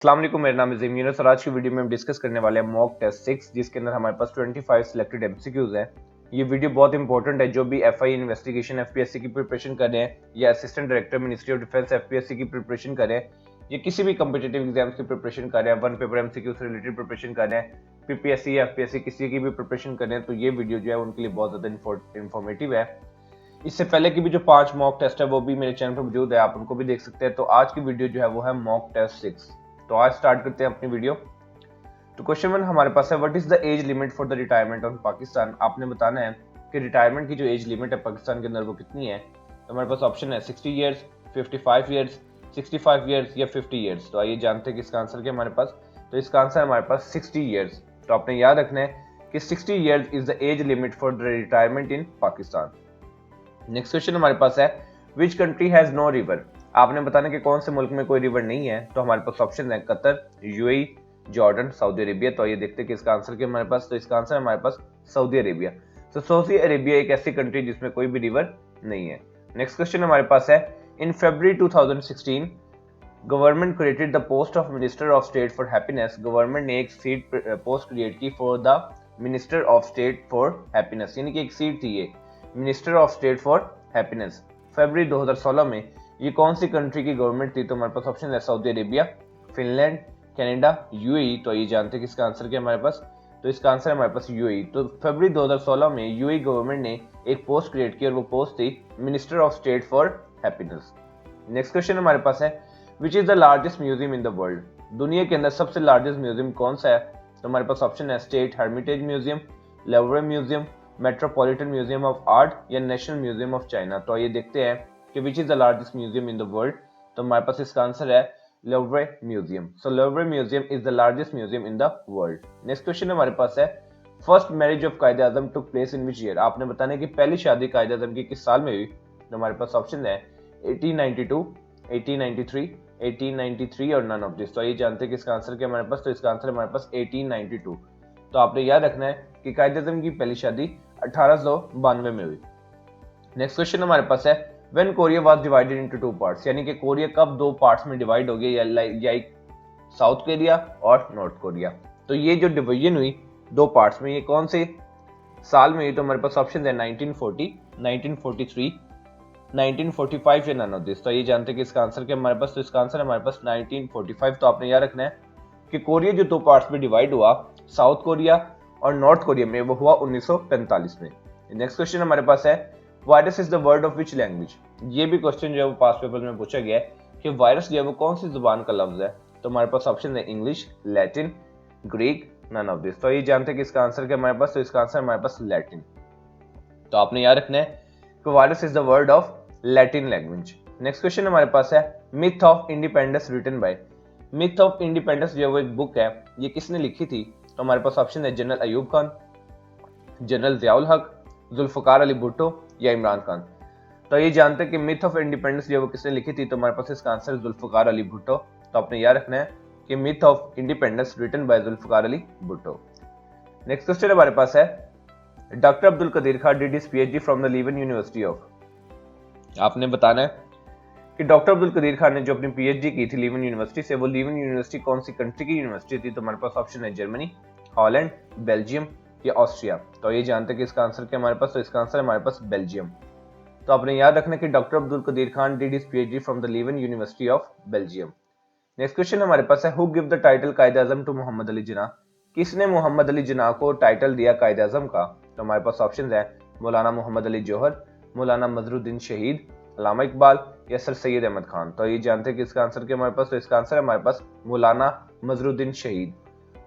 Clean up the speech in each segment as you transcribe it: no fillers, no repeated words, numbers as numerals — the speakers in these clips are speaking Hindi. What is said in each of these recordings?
अस्सलाम वालेकुम, मेरा नाम इज़ीम यूनुस और आज की वीडियो में हम डिस्कस करने वाले हैं मॉक टेस्ट 6 जिसके अंदर हमारे पास 25 सिलेक्टेड एमसीक्यूज हैं। ये वीडियो बहुत इंपॉर्टेंट है जो भी एफआई इन्वेस्टिगेशन एफपीएससी की प्रिपरेशन कर रहे हैं या assistant director ministry of defence FPSC की प्रिपरेशन कर रहे हैं या किसी भी कम्पिटेटिव एग्जाम्स की प्रिपरेशन कर रहे हैं, वन पेपर एमसीक्यू से रिलेटेड प्रिपरेशन कर रहे हैं, पीपीएससी या एफपीएससी किसी की भी प्रिपरेशन कर रहे हैं, तो ये वीडियो जो है उनके लिए बहुत ज़्यादा इंफॉर्मेटिव है। इससे पहले की भी जो 5 मॉक टेस्ट है वो भी मेरे चैनल पर मौजूद है, आप उनको भी देख सकते हैं। तो आज की वीडियो जो है वो है मॉक टेस्ट 6। तो आज स्टार्ट करते हैं अपनी वीडियो। तो क्वेश्चन 1 हमारे पास है, what is the age limit for the retirement of Pakistan. आपने बताना है कि रिटायरमेंट की जो एज लिमिट है पाकिस्तान के अंदर वो कितनी है। तो हमारे पास ऑप्शन है 60 ईयर्स, 55 ईयर्स, 65 ईयर्स या 50 ईयर्स। तो आइए जानते हैं कि इसका आंसर क्या हमारे पास। तो इसका आंसर हमारे पास 60 ईयर्स। तो आपने याद रखना है कि 60 years is the age limit for the retirement in Pakistan. Next question हमारे पास है, which country has no river. आपने बताना कि कौन से मुल्क में कोई रिवर नहीं है। तो हमारे पास ऑप्शन है Qatar, UAE, Jordan, Saudi Arabia. तो ये देखते हैं कि इसका आंसर क्या हमारे पास। तो इसका आंसर हमारे पास सऊदी अरेबिया। तो सऊदी अरेबिया एक ऐसी कंट्री जिसमें कोई भी रिवर नहीं है। नेक्स्ट क्वेश्चन हमारे पास है, in February 2016 government created the post of minister of state for happiness. Government ने एक सीट पोस्ट क्रिएट की for the minister of state for happiness, यानी कि एक सीट थी ये minister of state for happiness फरवरी 2016 में। ये कौन सी कंट्री की गवर्नमेंट थी। तो हमारे पास ऑप्शन है Saudi Arabia, Finland, Canada, UAE. तो ये जानते हैं कि इसका आंसर क्या हमारे पास। तो इसका आंसर है हमारे पास यूएई। तो फरवरी 2016 में यूएई गवर्नमेंट ने एक पोस्ट क्रिएट की और वो पोस्ट थी minister of state for happiness. Next question हमारे पास है, विच is the largest museum in the world. दुनिया के अंदर सबसे लार्जेस्ट म्यूजियम कौन सा है। तो हमारे पास ऑप्शन है State Hermitage Museum, Louvre Museum, Metropolitan Museum of Art या नेशनल म्यूजियम ऑफ चाइना। तो ये देखते हैं कि which is the largest museum in the world. तो हमारे पास इसका आंसर है Louvre museum. So Louvre museum is the largest museum in the world. Next question हमारे पास है, फर्स्ट मैरिज ऑफ कायदे आजम took place in which year. आपने बताना है कि पहली शादी कायदे आजम की किस साल में हुई। तो हमारे पास ऑप्शन है 1892, 1893, 1893 और नन ऑफ दिस। तो ये जानते हैं कि इसका आंसर क्या हमारे पास। तो इसका आंसर हमारे पास 1892। तो आपने याद रखना है कि कायदे आजम की पहली शादी 1892 में हुई। नेक्स्ट क्वेश्चन हमारे पास है, when Korea was divided into two parts, यानी कि कोरिया कब दो पार्ट्स में डिवाइड हो गया, या एक साउथ कोरिया और नॉर्थ कोरिया। तो ये जो डिवीजन हुई दो पार्ट्स में, ये कौन से साल में हुई। तो हमारे पास ऑप्शन है 1940, 1943, 1945 या नन ऑफ दिस। तो ये जानते हैं कि इसका आंसर क्या हमारे पास। तो इसका आंसर हमारे पास 1945। तो आपने याद रखना है कि कोरिया जो दो पार्ट्स में डिवाइड हुआ, साउथ कोरिया और नॉर्थ कोरिया में, वो हुआ 1945 में। नेक्स्ट क्वेश्चन हमारे पास है, virus is the word of which language. ये भी क्वेश्चन जो है वो पास पेपर में पूछा गया है कि वायरस जो है वो कौन सी जुबान का लफ्ज है। तो हमारे पास ऑप्शन है English, Latin, Greek, none of this. तो ये जानते हैं कि इसका आंसर क्या हमारे पास। तो इसका आंसर हमारे पास लैटिन। तो आपने याद रखना है कि virus is the word of Latin language. Next question हमारे पास है, myth of independence written by. Myth of independence जो है वो एक बुक है, ये किसने लिखी थी। तो हमारे पास ऑप्शन है जनरल अयूब खान, जनरल जियाउल हक, जुल्फकार अली भुट्टो या इमरान खान। तो ये जानते हैं कि मिथ ऑफ इंडिपेंडेंस जो है वो किसने लिखी थी। तो हमारे पास इसका आंसर है जुल्फकार अली भुट्टो। तो आपने याद रखना है कि Myth of independence written by Zulfikar Ali Bhutto. Next question हमारे पास है, doctor Abdul Qadeer Khan did his PhD from the Leuven University of. आपने बताना है कि डॉक्टर अब्दुल कदीर खान ने जो अपनी पीएचडी की थी लीवन यूनिवर्सिटी से, वो लीवन यूनिवर्सिटी कौन सी कंट्री की यूनिवर्सिटी थी। तो हमारे पास ऑप्शन है जर्मनी, हॉलैंड, बेल्जियम या ऑस्ट्रिया। तो ये जानते हैं कि इसका आंसर क्या हमारे पास। तो इसका आंसर है हमारे पास बेल्जियम। तो आपने याद रखना कि doctor Abdul Qadeer Khan did his PhD from the Leuven University of Belgium. Next question हमारे पास है, who give the title Quaid-e-Azam to Mohammad Ali Jinnah. किसने मोहम्मद अली जिन्ना को टाइटल दिया कायदे आजम का। तो हमारे पास ऑप्शन है मौलाना मोहम्मद अली जौहर, मौलाना मजरुद्दीन शहीद, अल्लामा इकबाल या सर सैयद अहमद खान। तो ये जानते हैं कि इसका आंसर क्या हमारे पास। तो इसका आंसर है हमारे पास मौलाना मजरुद्दीन शहीद।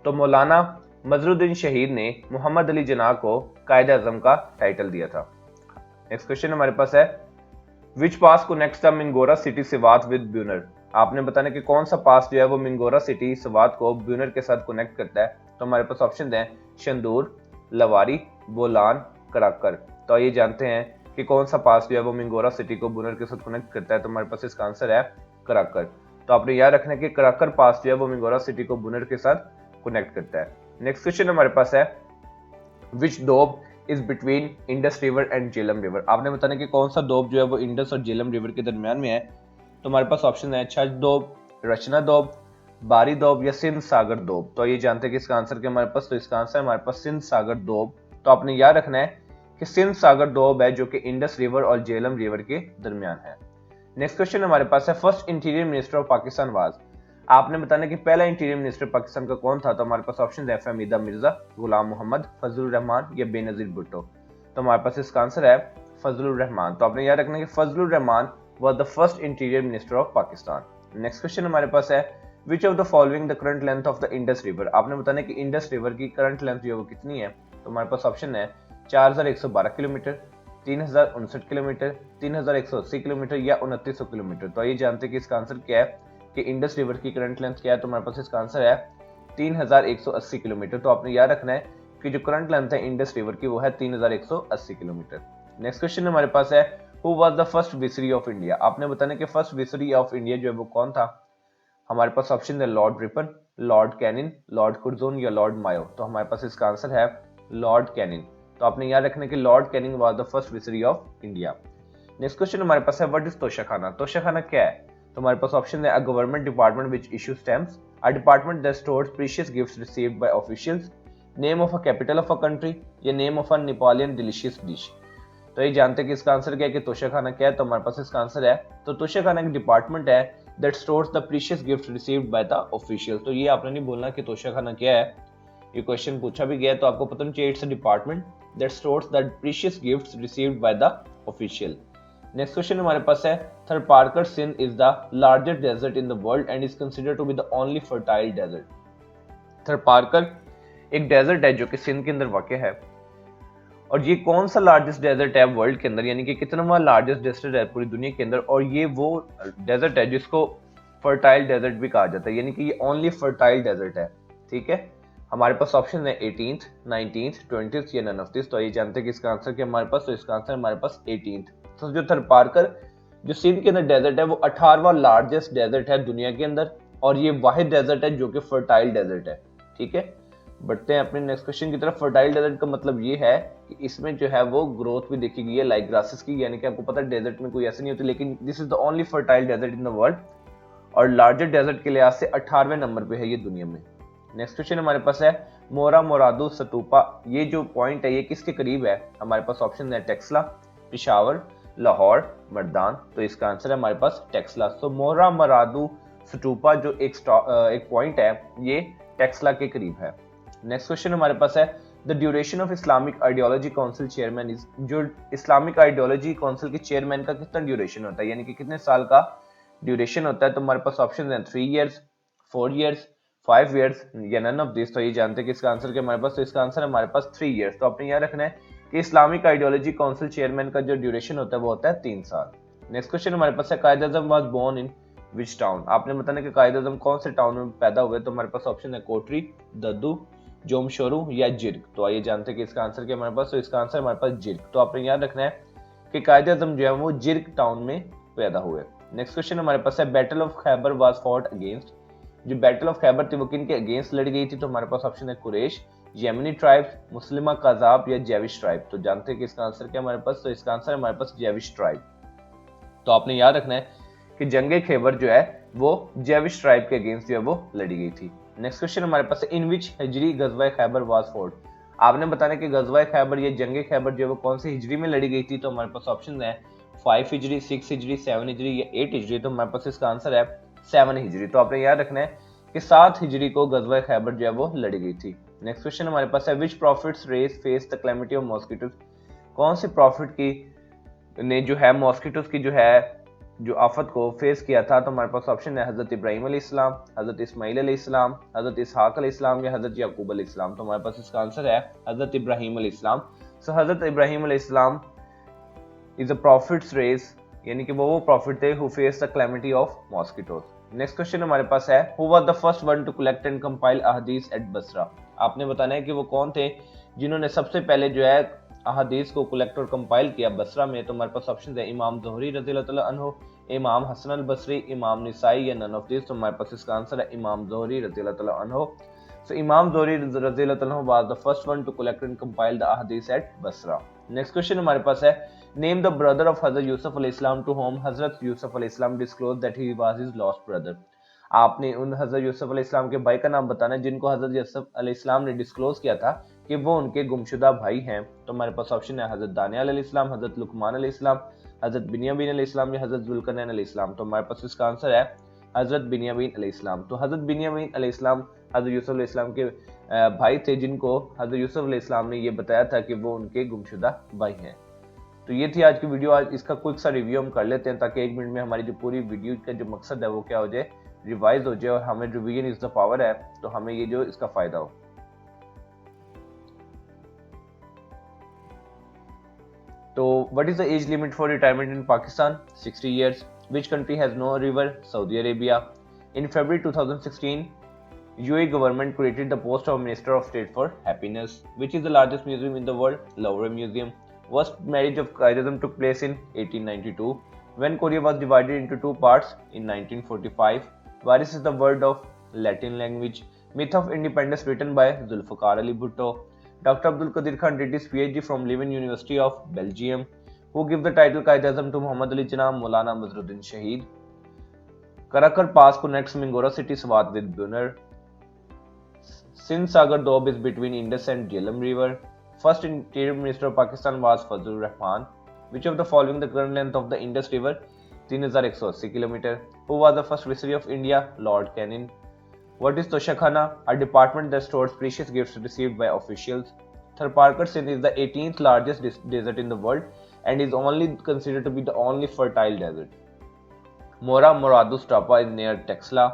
तो मौलाना मजरुद्दीन शहीद ने मोहम्मद अली जिन्ना को कायदे आजम का टाइटल दिया था। नेक्स्ट क्वेश्चन हमारे पास है, which pass connects the Mingora city Swat with Buner. आपने बताना कि कौन सा पास जो है वो मिंगोरा सिटी सिवात को ब्यूनर के साथ कनेक्ट करता है। तो हमारे पास ऑप्शन है शंदूर, लवारी, बोलान, कराकर। तो ये जानते हैं कि कौन सा पास जो है वो मिंगोरा सिटी को ब्यूनर के साथ कनेक्ट करता है। तो हमारे पास इसका आंसर है कराकर। तो आपने याद रखना है कि कराकर पास जो है वो मिंगोरा सिटी को ब्यूनर के साथ कनेक्ट करता है। नेक्स्ट क्वेश्चन हमारे पास है, which doab is between Indus river and Jhelum river. आपने बताना कि कौन सा दोब जो है वो इंडस और झेलम रिवर के दरमियान में है। तो हमारे पास ऑप्शन है छज दोब, रचना दोब, बारी दोब या सिंध सागर दोब। तो ये जानते हैं कि इसका आंसर क्या हमारे पास, तो इसका आंसर हमारे पास सिंध सागर दोब। तो आपने याद रखना है कि सिंध सागर दोब है जो कि इंडस रिवर और झेलम रिवर के दरमियान है। नेक्स्ट क्वेश्चन हमारे पास है first interior minister of Pakistan was. आपने बताना कि पहला इंटीरियर मिनिस्टर पाकिस्तान का कौन था। तो हमारे पास ऑप्शन है फहमीदा मिर्जा, गुलाम मोहम्मद, फजलुर रहमान या बेनजीर भुट्टो। तो हमारे पास इसका आंसर है फजलुर रहमान। तो आपने याद रखना कि Fazlur Rahman was the first interior minister of Pakistan. Next question हमारे पास है which of the following the current length of the Indus river. आपने बताना कि इंडस रिवर की करंट लेंथ जो है वो कितनी है। तो हमारे पास ऑप्शन है 4112 किलोमीटर, 3059 किलोमीटर, 3180 किलोमीटर या 2900 किलोमीटर। तो ये जानते हैं कि इसका आंसर क्या है कि इंडस रिवर की करंट लेंथ क्या है। तो हमारे पास इसका आंसर है 3180 किलोमीटर। तो आपने याद रखना है कि जो करंट लेंथ है इंडस रिवर की वो है 3180 किलोमीटर। नेक्स्ट क्वेश्चन हमारे पास है हु वाज द फर्स्ट विसरी ऑफ इंडिया। आपने बताना कि फर्स्ट विसरी ऑफ इंडिया जो है वो कौन था। हमारे पास ऑप्शन है Lord Ripon, Lord Canning, Lord Curzon या लॉर्ड मायो। तो हमारे पास इसका आंसर है लॉर्ड कैनिन। तो आपने याद रखना कि Lord Canning was the first विसरी ऑफ इंडिया। नेक्स्ट क्वेश्चन हमारे पास है व्हाट इज तोशाखाना। तोशाखाना क्या है। तो हमारे पास ऑप्शन है a government department which issue stamps, a department that stores precious gifts received by officials, name of a capital of a country या name of a Napoleon delicious dish. तो ये जानते हैं कि इसका आंसर क्या है कि तोशाखाना क्या है। तो हमारे पास इसका आंसर है तो तोशाखाना एक डिपार्टमेंट है that stores the precious gifts received by the official. तो ये आपने नहीं बोलना कि तोशाखाना क्या है, ये क्वेश्चन पूछा भी गया है तो आपको पता नहीं चाहिए it's a department that stores the precious gifts received by the official. Next question हमारे पास है Tharparkar Sindh is the largest desert in the world and is considered to be the only fertile desert. Tharparkar एक डेजर्ट है जो कि सिंध के अंदर वाक़ है और ये कौन सा लार्जेस्ट डेजर्ट है वर्ल्ड के अंदर, यानी कि कितना लार्जेस्ट डेजर्ट है पूरी दुनिया के अंदर। और ये वो डेजर्ट है जिसको फर्टाइल डेजर्ट भी कहा जाता है, यानी कि ये ओनली फर्टाइल डेजर्ट है। ठीक है, हमारे पास ऑप्शन है 18th, 19th, 20th या नन ऑफ दिस। तो ये जानते हैं कि इसका आंसर क्या हमारे पास, तो इसका आंसर हमारे पास 18th। तो जो थरपारकर जो सिंध के अंदर डेजर्ट है वो 18वां लार्जेस्ट डेजर्ट है दुनिया के अंदर और ये वाहिद डेजर्ट है जो कि फर्टाइल डेजर्ट है। ठीक है, बढ़ते हैं अपने नेक्स्ट क्वेश्चन की तरफ। फर्टाइल डेजर्ट का मतलब ये है कि इसमें जो है वो ग्रोथ भी देखी गई है लाइक ग्रासेस की, यानी कि आपको पता है डेजर्ट में कोई ऐसे नहीं होती, लेकिन this is the only fertile desert in the world और लार्जेस्ट डेजर्ट के लिहाज से 18वें नंबर पे है ये दुनिया में। नेक्स्ट क्वेश्चन हमारे पास है मोरा मोरादू स्तूपा, ये जो पॉइंट है ये किसके करीब है। हमारे पास ऑप्शन है टेक्सला, पिशावर, लाहौर, मर्दान। तो इसका आंसर है हमारे पास टेक्सला। तो मोरा मोरादू स्तूपा जो एक पॉइंट है ये टेक्सला के करीब है। नेक्स्ट क्वेश्चन हमारे पास है the duration of Islamic ideology council chairman is, जो इस्लामिक आइडियोलॉजी काउंसिल के चेयरमैन का कितना ड्यूरेशन होता है, यानी कि कितने साल का ड्यूरेशन होता है। तो हमारे पास ऑप्शन है 3 years, 4 years, 5 years या नन ऑफ दिस। तो ये जानते हैं कि इसका आंसर क्या हमारे पास, तो इसका आंसर हमारे पास 3 years। तो आपने याद रखना है कि इस्लामिक आइडियोलॉजी काउंसिल चेयरमैन का जो ड्यूरेशन होता है वो होता है 3 साल। नेक्स्ट क्वेश्चन हमारे पास है Quaid Azam was born in which town. आपने बताना कि कायद आजम कौन से टाउन में पैदा हुए। तो हमारे पास ऑप्शन है कोटरी, दद्दू, जोमशोरू या जिर्ग। तो आइए जानते हैं कि इसका आंसर क्या हमारे पास, तो इसका आंसर हमारे पास जिर्ग। तो आपने याद रखना है कि कायद आजम जो है वो जिर्ग टाउन में पैदा हुए। नेक्स्ट क्वेश्चन हमारे पास है battle of Khyber was fought against, जो बैटल ऑफ खैबर थी वो किन के अगेंस्ट लड़ी गई थी। तो हमारे पास ऑप्शन है कुरैश, येमनी ट्राइब्स, मुस्लिमा कज़ाब या जेविश ट्राइब। तो जानते हैं कि इसका आंसर क्या हमारे पास, तो इसका आंसर हमारे पास जेविश ट्राइब। तो आपने याद रखना है कि जंगे खैबर जो है वो जेविश ट्राइब के अगेंस्ट जो है वो लड़ी गई थी। नेक्स्ट क्वेश्चन हमारे पास है इन विच हिजरी गजवा खैबर वाज फॉट। आपने बताना कि गजवा खैबर या जंगे खैबर जो है वो कौन सी हिजरी में लड़ी गई थी। तो हमारे पास ऑप्शन है 5 हिजरी, 6 हिजरी, 7 हिजरी या 8 हिजरी। तो हमारे पास इसका आंसर है 7 हिजरी। तो आपने याद रखना है कि 7 हिजरी को गजवा खैबर जो है वो लड़ी गई थी। नेक्स्ट क्वेश्चन हमारे पास है which prophets race face the calamity of mosquitoes. कौन से प्रॉफिट की ने जो है मॉस्किटोज की जो है जो आफत को फेस किया था। तो हमारे पास ऑप्शन है हजरत इब्राहिम अलैहिस्सलाम, हजरत इस्माइल अलैहिस्सलाम, हजरत इसहाक अलैहिस्सलाम या हजरत याकूब अलैहिस्सलाम। तो हमारे पास इसका आंसर है हजरत इब्राहिम अलैहिस्सलाम। सो हजरत इब्राहिम अलैहिस्सलाम इज अ प्रॉफिट्स रेस, यानी कि वो प्रॉफिट थे who face the calamity of mosquitoes. Next question हमारे पास है who was the first one to collect and compile अहदीस एट बसरा। आपने बताना है कि वो कौन थे जिन्होंने सबसे पहले जो है अहदीस को कलेक्ट और कंपाइल किया बसरा में। तो हमारे पास ऑप्शन है इमाम ज़ोहरी रज़ियल्लाहु तआला अन्हु, इमाम हसन अल बसरी, इमाम निसाई या नन ऑफ दिस। तो हमारे पास इसका आंसर है इमाम ज़ोहरी रज़ियल्लाहु तआला अन्हु। सो इमाम ज़ोहरी रज़ियल्लाहु तआला अन्हु was the first one to collect and compile the अहदीस एट बसरा। नेक्स्ट क्वेश्चन हमारे पास है नेम द ब्रदर ऑफ हजरत यूसुफ अलैहिस्सलाम टू होम हजरत यूसुफ अलैहिस्सलाम disclose that he was his lost brother. आपने उन हजरत यूसुफ अलैहिस्सलाम के भाई का नाम बताना है जिनको हजरत यूसुफ अलैहिस्सलाम ने डिस्क्लोज किया था कि वो उनके गुमशुदा भाई हैं। तो हमारे पास ऑप्शन है हजरत दानियाल अलैहिस्सलाम, हजरत लुकमान अलैहिस्सलाम, हजरत बिन्यामीन अलैहिस्सलाम या हजरत जुल्करनैन अलैहिस्सलाम। तो हमारे पास इसका आंसर है हजरत बिन्यामीन अलैहिस्सलाम। तो हजरत बिन्यामीन अलैहिस्सलाम हजरत यूसुफ अलैहिस्सलाम के भाई थे जिनको हजरत यूसुफ अलैहिस्सलाम ने ये बताया था कि वो उनके गुमशुदा भाई हैं। तो ये थी आज की वीडियो। आज इसका क्विक सा रिव्यू हम कर लेते हैं ताकि 1 मिनट में हमारी जो पूरी वीडियो का जो मकसद है वो क्या हो जाए, रिवाइज हो जाए और हमें रिवीजन इज द पावर है, तो हमें ये जो इसका फायदा हो। तो what is the age limit for retirement in Pakistan? 60 years. Which country has no river? Saudi Arabia. In February 2016, UAE government created the post of Minister of State for Happiness. Which is the largest museum in the world? Louvre Museum. First marriage of Quaidism took place in 1892. When Korea was divided into two parts in 1945. Varis is the word of Latin language. Myth of Independence written by Zulfikar Ali Bhutto. Dr. Abdul Qadir Khan did his PhD from Leuven University of Belgium. Who give the title Quaidism to Muhammad Ali Jinnah? Maulana Mazharuddin Shaheed. Karakar Pass connects Mingora city Swat with Buner. Sindh Sagar Doab is between Indus and Jhelum River. First Interior Minister of Pakistan was Fazlur Rahman. Which of the following the current length of the Indus River? 3180 km. Who was the first viceroy of India? Lord Canning. What is Toshakhana? A department that stores precious gifts received by officials. Tharparkar Sindh is the 18th largest desert in the world and is only considered to be the only fertile desert. Mora Moradus Tapa is near Texla.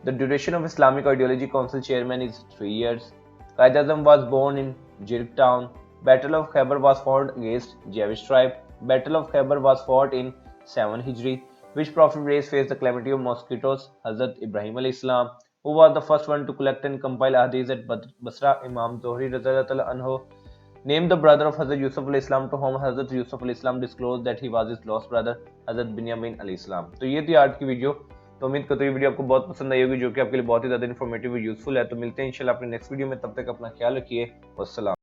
The duration of Islamic Ideology Council chairman is 3 years. Quaidism was born in Jirgtown. Battle of Khyber was fought against Jewish tribe. Battle of Khyber was fought in 7 Hijri. Which prophet race faced the calamity of mosquitoes? Hazrat Ibrahim alayhi salam. Who was the first one to collect and compile hadiths at Basra? Imam Zohri radhiyallahu anhu. Name the brother of Hazrat Yusuf alayhi salam to whom Hazrat Yusuf alayhi salam disclosed that he was his lost brother, Hazrat Binyamin alayhi salam. तो ये थी आज की वीडियो। तो उम्मीद करता हूँ ये वीडियो आपको बहुत पसंद आई होगी, जो कि आपके लिए बहुत ही ज़्यादा इन्फॉर्मेटिव और यूजफुल है। तो मिलते हैं इंशाल्लाह अपने नेक्स्ट वीडियो में, तब तक अपना ख्याल रखिए। वस्सलाम।